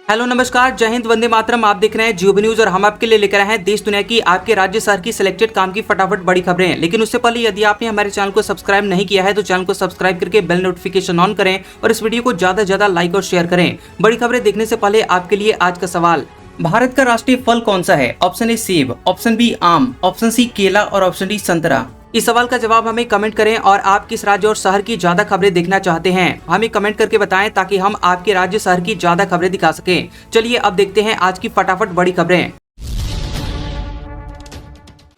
Hello नमस्कार, जय हिंद, वंदे मातरम। आप देख रहे हैं जियो न्यूज और हम आपके लिए लेकर आए हैं देश दुनिया की, आपके राज्य शहर की सिलेक्टेड काम की फटाफट बड़ी खबरें। लेकिन उससे पहले यदि आपने हमारे चैनल को सब्सक्राइब नहीं किया है तो चैनल को सब्सक्राइब करके बेल नोटिफिकेशन ऑन करें और इस वीडियो को ज्यादा से ज्यादा लाइक और शेयर करें। बड़ी खबरें देखने से पहले आपके लिए आज का सवाल, भारत का राष्ट्रीय फल कौन सा है? ऑप्शन ए सेब, ऑप्शन बी आम, ऑप्शन सी केला और ऑप्शन डी संतरा। इस सवाल का जवाब हमें कमेंट करें और आप किस राज्य और शहर की ज्यादा खबरें देखना चाहते हैं हमें कमेंट करके बताएं ताकि हम आपके राज्य शहर की ज्यादा खबरें दिखा सकें। चलिए अब देखते हैं आज की फटाफट बड़ी खबरें।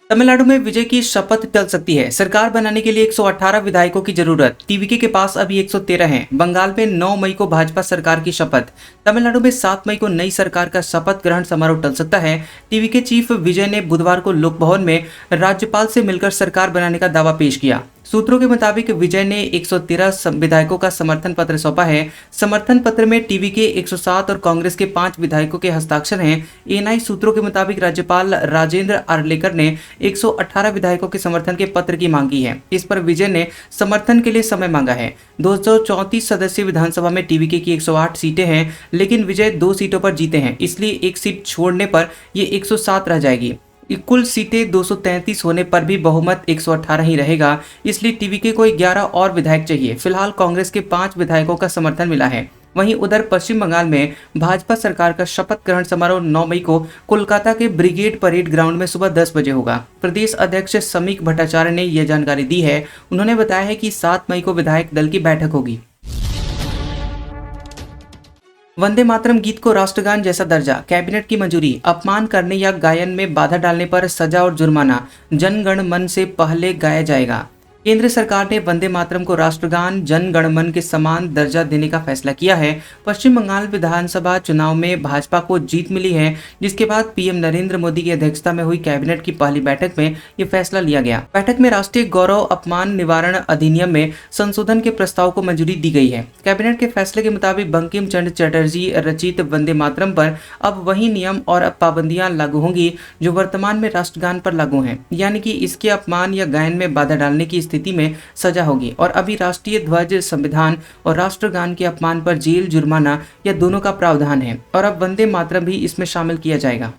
तमिलनाडु में विजय की शपथ टल सकती है, सरकार बनाने के लिए 118 विधायकों की जरूरत। टीवीके के पास अभी 113 हैं। बंगाल में 9 मई को भाजपा सरकार की शपथ। तमिलनाडु में 7 मई को नई सरकार का शपथ ग्रहण समारोह टल सकता है। टीवीके चीफ विजय ने बुधवार को लोक भवन में राज्यपाल से मिलकर सरकार बनाने का दावा पेश किया। सूत्रों के मुताबिक विजय ने 113 विधायकों का समर्थन पत्र सौंपा है। समर्थन पत्र में टीवीके 107 और कांग्रेस के 5 विधायकों के हस्ताक्षर हैं। एएनआई सूत्रों के मुताबिक राज्यपाल राजेंद्र आर्लेकर ने 118 विधायकों के समर्थन के पत्र की मांग की है। इस पर विजय ने समर्थन के लिए समय मांगा है। 234 सदस्यीय विधानसभा में टीवीके की 108 सीटें हैं, लेकिन विजय 2 सीटों पर जीते हैं, इसलिए एक सीट छोड़ने पर ये 107 रह जाएगी। कुल सीटें 233 होने पर भी बहुमत 118 ही रहेगा, इसलिए टीवीके को 11 और विधायक चाहिए। फिलहाल कांग्रेस के 5 विधायकों का समर्थन मिला है। वहीं उधर पश्चिम बंगाल में भाजपा सरकार का शपथ ग्रहण समारोह 9 मई को कोलकाता के ब्रिगेड परेड ग्राउंड में सुबह 10 बजे होगा। प्रदेश अध्यक्ष समीक भट्टाचार्य ने यह जानकारी दी है। उन्होंने बताया है कि 7 मई को विधायक दल की बैठक होगी। वंदे मातरम गीत को राष्ट्रगान जैसा दर्जा, कैबिनेट की मंजूरी। अपमान करने या गायन में बाधा डालने पर सजा और जुर्माना जन गण मन से पहले गाया जाएगा। केंद्र सरकार ने वंदे मातरम को राष्ट्रगान जन गण मन के समान दर्जा देने का फैसला किया है। पश्चिम बंगाल विधानसभा चुनाव में भाजपा को जीत मिली है, जिसके बाद पीएम नरेंद्र मोदी की अध्यक्षता में हुई कैबिनेट की पहली बैठक में यह फैसला लिया गया। बैठक में राष्ट्रीय गौरव अपमान निवारण अधिनियम में संशोधन के प्रस्ताव को मंजूरी दी गई है। कैबिनेट के फैसले के मुताबिक बंकिम चंद्र चटर्जी रचित वंदे मातरम पर अब वही नियम और पाबंदियां लागू होंगी जो वर्तमान में राष्ट्रगान पर लागू हैं, यानी कि इसके अपमान या गायन में बाधा डालने की स्थिति में सजा होगी। और अभी राष्ट्रीय ध्वज, संविधान और राष्ट्रगान के अपमान पर जेल, जुर्माना या दोनों का प्रावधान है और अब वंदे मातरम भी इसमें शामिल किया जाएगा।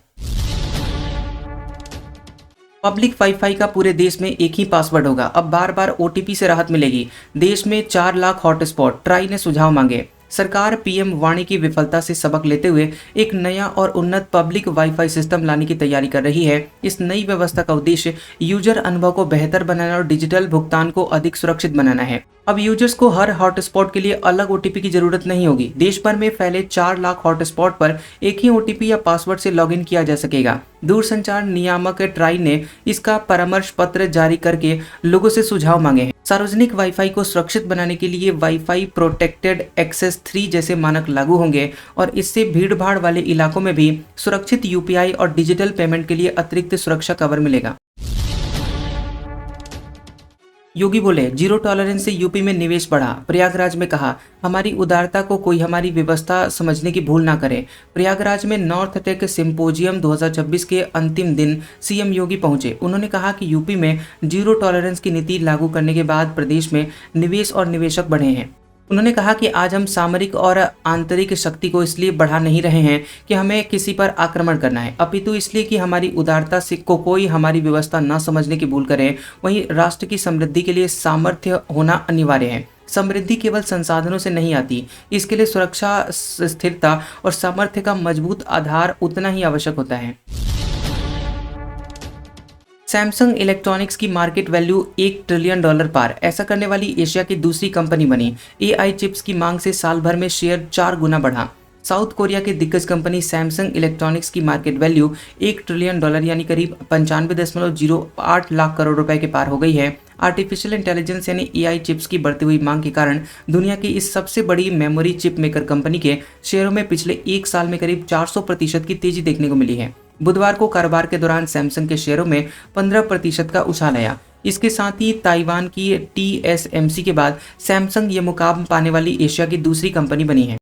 पब्लिक वाईफाई का पूरे देश में एक ही पासवर्ड होगा। अब बार बार ओटीपी से राहत मिलेगी। देश में 4 लाख हॉटस्पॉट, ट्राई ने सुझाव मांगे। सरकार पीएम वाणी की विफलता से सबक लेते हुए एक नया और उन्नत पब्लिक वाईफाई सिस्टम लाने की तैयारी कर रही है। इस नई व्यवस्था का उद्देश्य यूजर अनुभव को बेहतर बनाना और डिजिटल भुगतान को अधिक सुरक्षित बनाना है। अब यूजर्स को हर हॉटस्पॉट के लिए अलग ओटीपी की जरूरत नहीं होगी। देश भर में फैले 4 लाख हॉटस्पॉट पर एक ही ओटीपी या पासवर्ड से लॉगिन किया जा सकेगा। दूरसंचार नियामक ट्राई ने इसका परामर्श पत्र जारी करके लोगों से सुझाव मांगे हैं। सार्वजनिक वाईफाई को सुरक्षित बनाने के लिए वाईफाई प्रोटेक्टेड एक्सेस 3 जैसे मानक लागू होंगे और इससे भीड़भाड़ वाले इलाकों में भी सुरक्षित यूपीआई और डिजिटल पेमेंट के लिए अतिरिक्त सुरक्षा कवर मिलेगा। योगी बोले, जीरो टॉलरेंस से यूपी में निवेश बढ़ा। प्रयागराज में कहा, हमारी उदारता को कोई हमारी व्यवस्था समझने की भूल ना करे। प्रयागराज में नॉर्थ टेक सिंपोजियम 2026 के अंतिम दिन सीएम योगी पहुंचे। उन्होंने कहा कि यूपी में जीरो टॉलरेंस की नीति लागू करने के बाद प्रदेश में निवेश और निवेशक बढ़े हैं। उन्होंने कहा कि आज हम सामरिक और आंतरिक शक्ति को इसलिए बढ़ा नहीं रहे हैं कि हमें किसी पर आक्रमण करना है, अपितु इसलिए कि हमारी उदारता से को कोई हमारी व्यवस्था न समझने की भूल करे। वहीं राष्ट्र की समृद्धि के लिए सामर्थ्य होना अनिवार्य है। समृद्धि केवल संसाधनों से नहीं आती, इसके लिए सुरक्षा, स्थिरता और सामर्थ्य का मजबूत आधार उतना ही आवश्यक होता है। सैमसंग इलेक्ट्रॉनिक्स की मार्केट वैल्यू $1 ट्रिलियन पार, ऐसा करने वाली एशिया की दूसरी कंपनी बनी। एआई चिप्स की मांग से साल भर में शेयर 4 गुना बढ़ा। साउथ कोरिया की दिग्गज कंपनी सैमसंग इलेक्ट्रॉनिक्स की मार्केट वैल्यू $1 ट्रिलियन यानी करीब 95.08 लाख करोड़ रुपए के पार हो गई है। आर्टिफिशियल इंटेलिजेंस यानी एआई चिप्स की बढ़ती हुई मांग के कारण दुनिया की इस सबसे बड़ी मेमोरी चिप मेकर कंपनी के शेयरों में पिछले 1 साल में करीब 400% की तेजी देखने को मिली है। बुधवार को कारोबार के दौरान सैमसंग के शेयरों में 15% का उछाल आया। इसके साथ ही ताइवान की टीएसएमसी के बाद सैमसंग ये मुकाम पाने वाली एशिया की दूसरी कंपनी बनी है।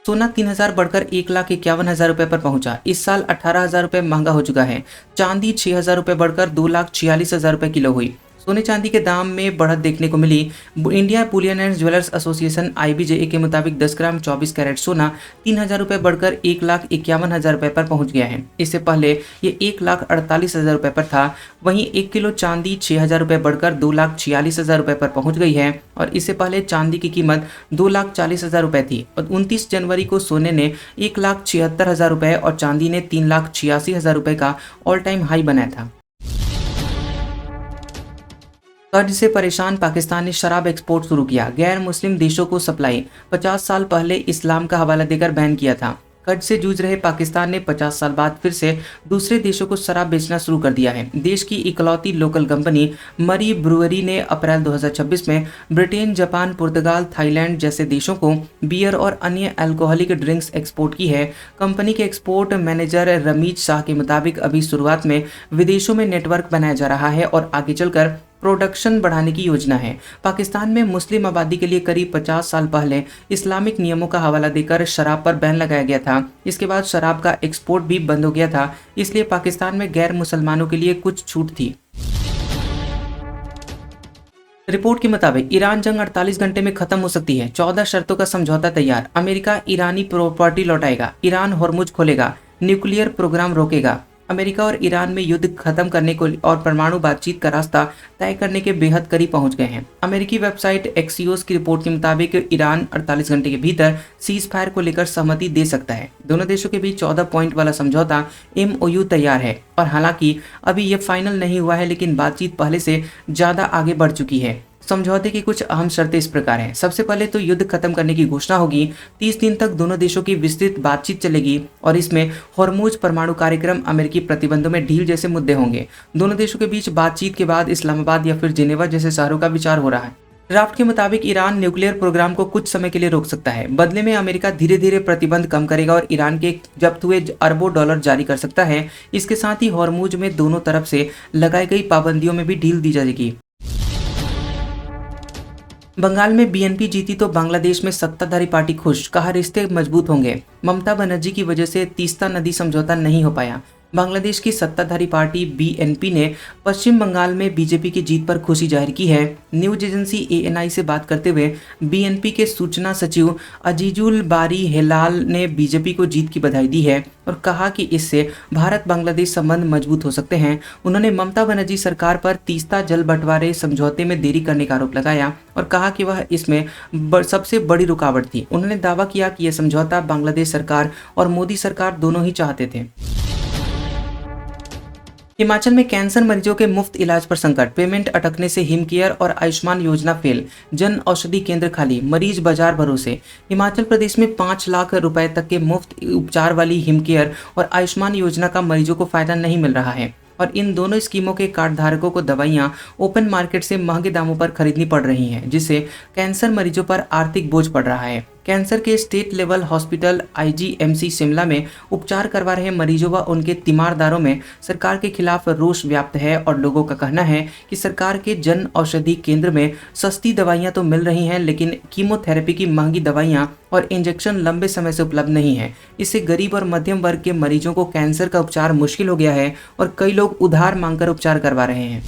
सोना 3000 बढ़कर 1,51,000 रुपए पर पहुंचा। इस साल 18,000 रुपए महंगा हो चुका है। चांदी 6,000 रुपए बढ़कर 2,46,000 रुपए किलो हुई। सोने चांदी के दाम में बढ़त देखने को मिली। India bullion and jewellers association IBJA के मुताबिक 10 ग्राम 24 कैरेट सोना 3,000 रुपये बढ़कर 1,51,000 रुपये पर पहुंच गया है। इससे पहले ये 1,48,000 रुपये पर था। वहीं 1 किलो चांदी 6,000 रुपये बढ़कर 2,46,000 रुपये पर पहुंच गई है और इससे पहले चांदी की कीमत 2,40,000 रुपये थी और 29 जनवरी को सोने ने 1,76,000 रुपये और चांदी ने 3,86,000 रुपये का ऑल टाइम हाई बनाया था। कर्ज से परेशान पाकिस्तान ने शराब एक्सपोर्ट शुरू किया। गैर मुस्लिम देशों को सप्लाई 50 साल पहले इस्लाम का हवाला देकर बैन किया था। कर्ज से जूझ रहे पाकिस्तान ने 50 साल बाद फिर से दूसरे देशों को शराब बेचना शुरू कर दिया है। देश की इकलौती लोकल कंपनी मरी ब्रूअरी ने अप्रैल 2026 में ब्रिटेन, जापान, पुर्तगाल, थाईलैंड जैसे देशों को बियर और अन्य अल्कोहलिक ड्रिंक्स एक्सपोर्ट की है। कंपनी के एक्सपोर्ट मैनेजर रमीज शाह के मुताबिक अभी शुरुआत में विदेशों में नेटवर्क बनाया जा रहा है और आगे चलकर प्रोडक्शन बढ़ाने की योजना है। पाकिस्तान में मुस्लिम आबादी के लिए करीब 50 साल पहले इस्लामिक नियमों का हवाला देकर शराब पर बैन लगाया गया था। इसके बाद शराब का एक्सपोर्ट भी बंद हो गया था, इसलिए पाकिस्तान में गैर मुसलमानों के लिए कुछ छूट थी। रिपोर्ट के मुताबिक ईरान जंग 48 घंटे में खत्म हो सकती है। 14 शर्तों का समझौता तैयार। अमेरिका ईरानी प्रॉपर्टी लौटाएगा। ईरान होर्मुज खोलेगा। न्यूक्लियर प्रोग्राम रोकेगा। अमेरिका और ईरान में युद्ध खत्म करने को और परमाणु बातचीत का रास्ता तय करने के बेहद करीब पहुंच गए हैं। अमेरिकी वेबसाइट एक्सियोस की रिपोर्ट के मुताबिक ईरान 48 घंटे के भीतर सीज फायर को लेकर सहमति दे सकता है। दोनों देशों के बीच 14 पॉइंट वाला समझौता MOU तैयार है और हालांकि अभी ये फाइनल नहीं हुआ है, लेकिन बातचीत पहले से ज्यादा आगे बढ़ चुकी है। समझौते की कुछ अहम शर्तें इस प्रकार हैं। सबसे पहले तो युद्ध खत्म करने की घोषणा होगी। 30 दिन तक दोनों देशों की विस्तृत बातचीत चलेगी और इसमें होर्मुज परमाणु कार्यक्रम, अमेरिकी प्रतिबंधों में ढील जैसे मुद्दे होंगे। दोनों देशों के बीच बातचीत के बाद इस्लामाबाद या फिर जिनेवा जैसे शहरों का विचार हो रहा है। ड्राफ्ट के मुताबिक ईरान न्यूक्लियर प्रोग्राम को कुछ समय के लिए रोक सकता है। बदले में अमेरिका धीरे धीरे प्रतिबंध कम करेगा और ईरान के जब्त हुए अरबों डॉलर जारी कर सकता है। इसके साथ ही होर्मुज में दोनों तरफ से लगाई गई पाबंदियों में भी ढील दी जाएगी। बंगाल में BNP जीती तो बांग्लादेश में सत्ताधारी पार्टी खुश। कहा रिश्ते मजबूत होंगे। ममता बनर्जी की वजह से तीस्ता नदी समझौता नहीं हो पाया। बांग्लादेश की सत्ताधारी पार्टी BNP ने पश्चिम बंगाल में बीजेपी की जीत पर खुशी जाहिर की है। न्यूज एजेंसी ANI से बात करते हुए BNP के सूचना सचिव अजीजुल बारी हेलाल ने बीजेपी को जीत की बधाई दी है और कहा कि इससे भारत बांग्लादेश संबंध मजबूत हो सकते हैं। उन्होंने ममता बनर्जी सरकार पर तीस्ता जल बंटवारे समझौते में देरी करने का आरोप लगाया और कहा कि वह इसमें सबसे बड़ी रुकावट थी। उन्होंने दावा किया कि यह समझौता बांग्लादेश सरकार और मोदी सरकार दोनों ही चाहते थे। हिमाचल में कैंसर मरीजों के मुफ्त इलाज पर संकट। पेमेंट अटकने से हिमकेयर और आयुष्मान योजना फेल। जन औषधि केंद्र खाली। मरीज बाजार भरोसे। हिमाचल प्रदेश में 5 लाख रुपए तक के मुफ्त उपचार वाली हिमकेयर और आयुष्मान योजना का मरीजों को फायदा नहीं मिल रहा है और इन दोनों स्कीमों के कार्ड धारकों को दवाइयां ओपन मार्केट से महंगे दामों पर खरीदनी पड़ रही हैं, जिससे कैंसर मरीजों पर आर्थिक बोझ पड़ रहा है। कैंसर के state level hospital IGMC Shimla में उपचार करवा रहे मरीजों व उनके तीमारदारों में सरकार के खिलाफ रोष व्याप्त है और लोगों का कहना है कि सरकार के जन औषधि केंद्र में सस्ती दवाइयां तो मिल रही हैं, लेकिन कीमोथेरेपी की महंगी दवाइयां और इंजेक्शन लंबे समय से उपलब्ध नहीं है। इससे गरीब और मध्यम वर्ग के मरीजों को कैंसर का उपचार मुश्किल हो गया है और कई लोग उधार मांगकर उपचार करवा रहे हैं।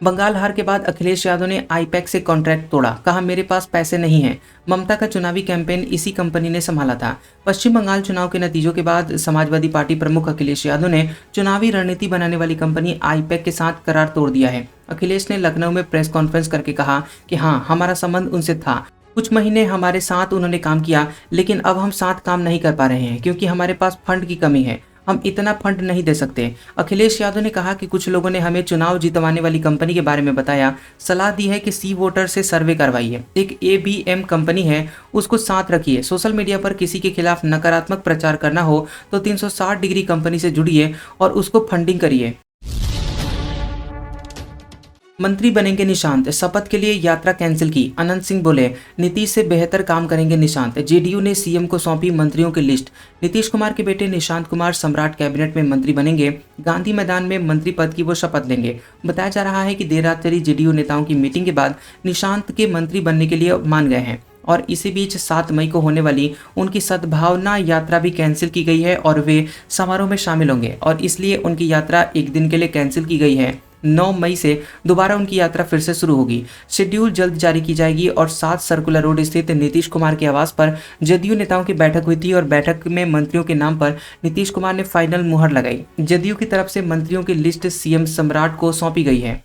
बंगाल हार के बाद अखिलेश यादव ने आईपैक से कॉन्ट्रैक्ट तोड़ा। कहा मेरे पास पैसे नहीं हैं। ममता का चुनावी कैंपेन इसी कंपनी ने संभाला था। पश्चिम बंगाल चुनाव के नतीजों के बाद समाजवादी पार्टी प्रमुख अखिलेश यादव ने चुनावी रणनीति बनाने वाली कंपनी आईपैक के साथ करार तोड़ दिया है। अखिलेश ने लखनऊ में प्रेस कॉन्फ्रेंस करके कहा कि हाँ, हमारा संबंध उनसे था। कुछ महीने हमारे साथ उन्होंने काम किया, लेकिन अब हम साथ काम नहीं कर पा रहे हैं क्योंकि हमारे पास फंड की कमी है। हम इतना फंड नहीं दे सकते। अखिलेश यादव ने कहा कि कुछ लोगों ने हमें चुनाव जितवाने वाली कंपनी के बारे में बताया, सलाह दी है कि सी वोटर से सर्वे करवाइए। एक ABM कंपनी है, उसको साथ रखिए। सोशल मीडिया पर किसी के खिलाफ नकारात्मक प्रचार करना हो तो 360 डिग्री कंपनी से जुड़िए और उसको फंडिंग करिए। मंत्री बनेंगे निशांत। शपथ के लिए यात्रा कैंसिल की। अनंत सिंह बोले नीतीश से बेहतर काम करेंगे निशांत। JDU ने CM को सौंपी मंत्रियों की लिस्ट। नीतीश कुमार के बेटे निशांत कुमार सम्राट कैबिनेट में मंत्री बनेंगे। गांधी मैदान में मंत्री पद की वो शपथ लेंगे। बताया जा रहा है कि देर रात चली JDU नेताओं की मीटिंग के बाद निशांत के मंत्री बनने के लिए मान गए हैं और इसी बीच 7 मई को होने वाली उनकी सद्भावना यात्रा भी कैंसिल की गई है और वे समारोह में शामिल होंगे और इसलिए उनकी यात्रा एक दिन के लिए कैंसिल की गई है। 9 मई से दोबारा उनकी यात्रा फिर से शुरू होगी। शेड्यूल जल्द जारी की जाएगी और 7 सर्कुलर रोड स्थित नीतीश कुमार के आवास पर जदयू नेताओं की बैठक हुई थी और बैठक में मंत्रियों के नाम पर नीतीश कुमार ने फाइनल मुहर लगाई। जदयू की तरफ से मंत्रियों की लिस्ट सीएम सम्राट को सौंपी गई है।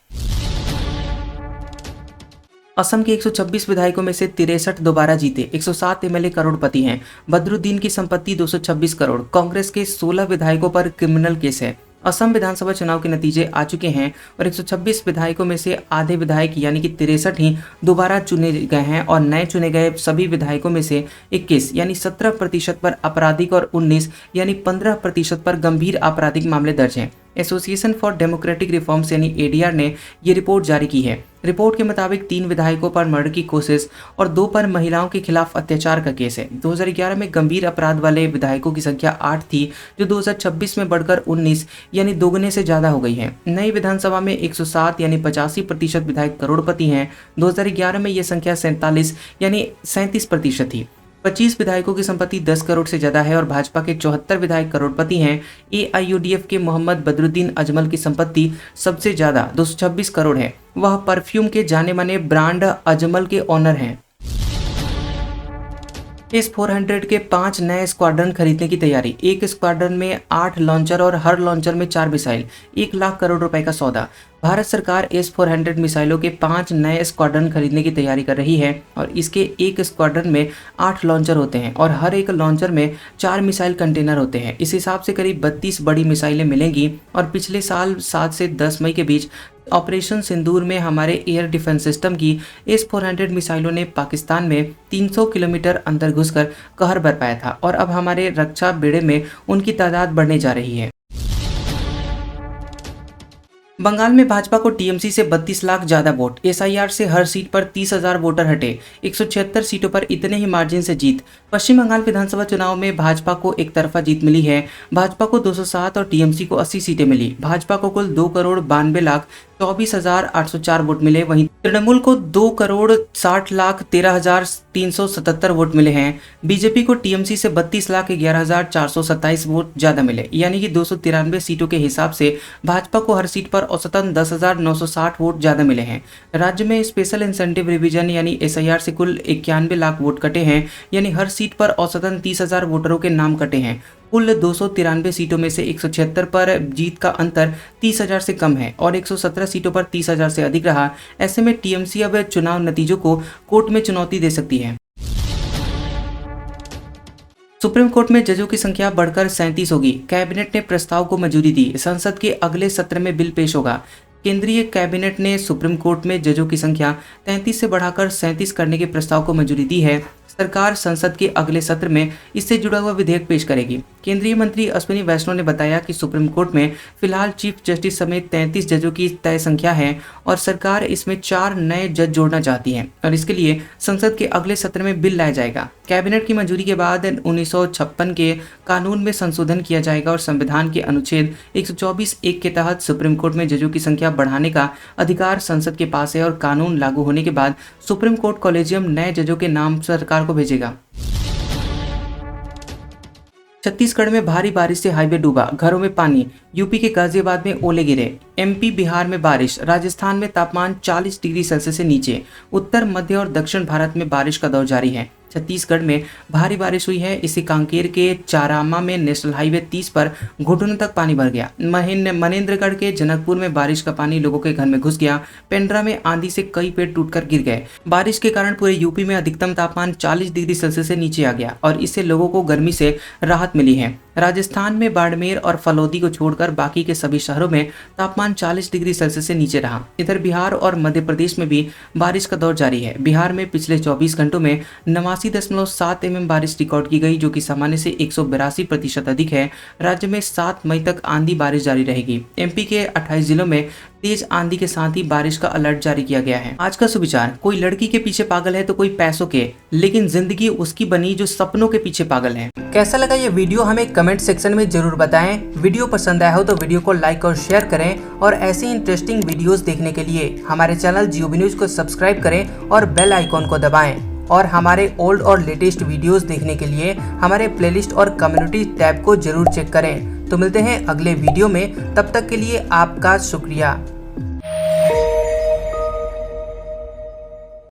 असम के 126 विधायकों में से 63 दोबारा जीते, 107 एमएलए करोड़पति हैं। बदरुद्दीन की संपत्ति 226 करोड़। कांग्रेस के 16 विधायकों पर क्रिमिनल केस है। असम विधानसभा चुनाव के नतीजे आ चुके हैं और 126 विधायकों में से आधे विधायक यानी कि 63 ही दोबारा चुने गए हैं और नए चुने गए सभी विधायकों में से 21 यानी 17% पर आपराधिक और 19 यानी 15% पर गंभीर आपराधिक मामले दर्ज हैं। एसोसिएशन फॉर डेमोक्रेटिक रिफॉर्म्स यानी एडीआर ने ये रिपोर्ट जारी की है। रिपोर्ट के मुताबिक 3 विधायकों पर मर्डर की कोशिश और 2 पर महिलाओं के खिलाफ अत्याचार का केस है। 2011 में गंभीर अपराध वाले विधायकों की संख्या 8 थी, जो 2026 में बढ़कर 19 यानी दोगुने से ज्यादा हो गई है। नई विधानसभा में 107 यानी 85% विधायक करोड़पति हैं। 2011 में यह संख्या 47 यानी 37% थी। 25 विधायकों की संपत्ति 10 करोड़ से ज्यादा है और भाजपा के 74 विधायक करोड़पति हैं। एआईयूडीएफ के मोहम्मद बदरुद्दीन अजमल की संपत्ति सबसे ज्यादा 226 करोड़ है। वह परफ्यूम के जाने माने ब्रांड अजमल के ऑनर हैं। S-400 के 5 नए स्क्वाड्रन खरीदने की तैयारी। एक स्क्वाड्रन में 8 लॉन्चर और हर लॉन्चर में 4 मिसाइल, 1 लाख करोड़ रुपए का सौदा। भारत सरकार S-400 मिसाइलों के 5 नए स्क्वाड्रन खरीदने की तैयारी कर रही है और इसके एक स्क्वाड्रन में 8 लॉन्चर होते हैं और हर एक लॉन्चर में 4 मिसाइल कंटेनर होते हैं। इस हिसाब से करीब 32 बड़ी मिसाइलें मिलेंगी और पिछले साल 7 से 10 मई के बीच ऑपरेशन सिंदूर में हमारे एयर डिफेंस सिस्टम की S-400 मिसाइलों ने पाकिस्तान में 300 किलोमीटर अंदर घुसकर कहर बरपाया था और अब हमारे रक्षा बेड़े में उनकी तादाद बढ़ने जा रही है। बंगाल में भाजपा को टीएमसी से 32 लाख ज्यादा वोट। एसआईआर से हर सीट पर 30,000 वोटर हटे। 176 सीटों पर इतने ही मार्जिन से जीत। पश्चिम बंगाल विधानसभा चुनाव में भाजपा को एक तरफा जीत मिली है। भाजपा को 207 और टीएमसी को 80 सीटें मिली। भाजपा को कुल 2,92,24,804 वोट मिले। वहीं तृणमूल को 2,60,13,377 वोट मिले हैं। बीजेपी को टीएमसी से 32,11,427 वोट ज्यादा मिले, यानी कि 293 सीटों के हिसाब से भाजपा को हर सीट पर औसतन 10,960 वोट ज्यादा मिले हैं। राज्य में स्पेशल इंसेंटिव रिवीजन यानी एसआईआर से कुल 91 लाख वोट कटे हैं, यानी हर सीट पर औसतन 30,000 वोटरों के नाम कटे हैं। कुल 293 सीटों में से 176 पर जीत का अंतर 30,000 से कम है और 117 सीटों पर 30,000 से अधिक रहा। ऐसे में टीएमसी अब चुनाव नतीजों को कोर्ट में चुनौती दे सकती है। सुप्रीम कोर्ट में जजों की संख्या बढ़कर 37 होगी। कैबिनेट ने प्रस्ताव को मंजूरी दी। संसद के अगले सत्र में बिल पेश होगा। केंद्रीय कैबिनेट ने सुप्रीम कोर्ट में जजों की संख्या 33 से बढ़ाकर 37 करने के प्रस्ताव को मंजूरी दी है। सरकार संसद के अगले सत्र में इससे जुड़ा हुआ विधेयक पेश करेगी। केंद्रीय मंत्री अश्विनी वैष्णव ने बताया कि सुप्रीम कोर्ट में फिलहाल चीफ जस्टिस समेत 33 जजों की तय संख्या है और सरकार इसमें 4 नए जज जोड़ना चाहती है और इसके लिए संसद के अगले सत्र में बिल लाया जाएगा। कैबिनेट की मंजूरी के बाद 1956 के कानून में संशोधन किया जाएगा और संविधान के अनुच्छेद 124(1) के तहत सुप्रीम कोर्ट में जजों की संख्या बढ़ाने का अधिकार संसद के पास है और कानून लागू होने के बाद सुप्रीम कोर्ट कॉलेजियम नए जजों के नाम सरकार को भेजेगा। छत्तीसगढ़ में भारी बारिश से हाईवे डूबा, घरों में पानी। यूपी के गाजियाबाद में ओले गिरे। एमपी बिहार में बारिश। राजस्थान में तापमान 40 डिग्री सेल्सियस से नीचे। उत्तर मध्य और दक्षिण भारत में बारिश का दौर जारी है। छत्तीसगढ़ में भारी बारिश हुई है। इससे कांकेर के चारामा में नेशनल हाईवे 30 पर घुटनों तक पानी भर गया। मनेन्द्रगढ़ के जनकपुर में बारिश का पानी लोगों के घर में घुस गया। पेंड्रा में आंधी से कई पेड़ टूटकर गिर गए। बारिश के कारण पूरे यूपी में अधिकतम तापमान 40 डिग्री सेल्सियस से नीचे आ गया और इससे लोगों को गर्मी से राहत मिली है। राजस्थान में बाड़मेर और फलौदी को छोड़कर बाकी के सभी शहरों में तापमान 40 डिग्री सेल्सियस से नीचे रहा। इधर बिहार और मध्य प्रदेश में भी बारिश का दौर जारी है। बिहार में पिछले 24 घंटों में 89.7 mm बारिश रिकॉर्ड की गई, जो कि सामान्य से 182% अधिक है। राज्य में 7 मई तक आंधी बारिश जारी रहेगी। एमपी के 28 जिलों में तेज आंधी के साथ ही बारिश का अलर्ट जारी किया गया है। आज का सुविचार, कोई लड़की के पीछे पागल है तो कोई पैसों के, लेकिन जिंदगी उसकी बनी जो सपनों के पीछे पागल है। कैसा लगा ये वीडियो हमें कमेंट सेक्शन में जरूर बताएं। वीडियो पसंद आया हो तो वीडियो को लाइक और शेयर करें और ऐसी इंटरेस्टिंग वीडियोस देखने के लिए हमारे चैनल जियोबी न्यूज को सब्सक्राइब करें और बेल आइकॉन को दबाएं। और हमारे ओल्ड और लेटेस्ट वीडियोस देखने के लिए हमारे प्लेलिस्ट और कम्युनिटी टैब को जरूर चेक करें। तो मिलते हैं अगले वीडियो में, तब तक के लिए आपका शुक्रिया।